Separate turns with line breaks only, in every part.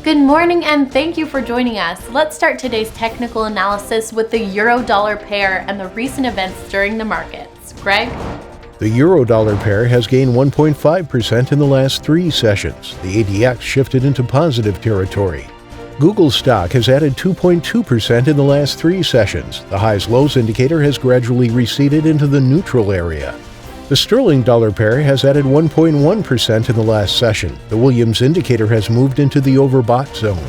Good morning and thank you for joining us. Let's start today's technical analysis with the euro-dollar pair and the recent events during the markets. Greg?
The euro-dollar pair has gained 1.5% in the last 3 sessions. The ADX shifted into positive territory. Google stock has added 2.2% in the last 3 sessions. The highs-lows indicator has gradually receded into the neutral area. The sterling-dollar pair has added 1.1% in the last session. The Williams indicator has moved into the overbought zone.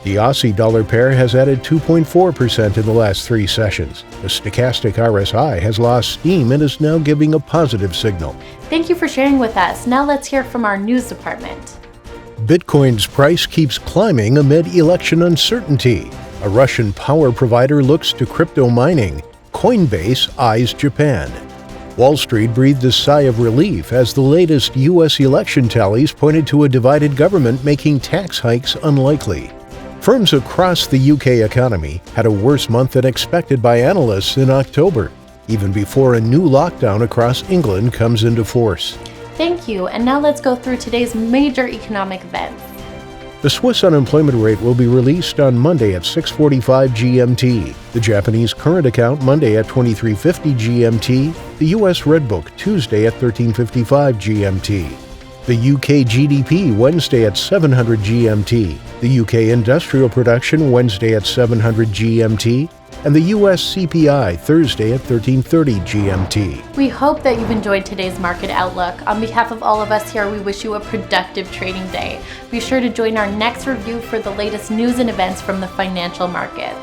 The Aussie-dollar pair has added 2.4% in the last 3 sessions. The stochastic RSI has lost steam and is now giving a positive signal.
Thank you for sharing with us. Now let's hear from our news department.
Bitcoin's price keeps climbing amid election uncertainty. A Russian power provider looks to crypto mining. Coinbase eyes Japan. Wall Street breathed a sigh of relief as the latest U.S. election tallies pointed to a divided government making tax hikes unlikely. Firms across the UK economy had a worse month than expected by analysts in October, even before a new lockdown across England comes into force.
Thank you, and now let's go through today's major economic events.
The Swiss unemployment rate will be released on Monday at 6:45 GMT, the Japanese current account Monday at 23:50 GMT, the US Red Book Tuesday at 13:55 GMT, the UK GDP Wednesday at 700 GMT, the UK industrial production Wednesday at 700 GMT, and the US CPI Thursday at 13:30 GMT.
We hope that you've enjoyed today's market outlook. On behalf of all of us here, we wish you a productive trading day. Be sure to join our next review for the latest news and events from the financial markets.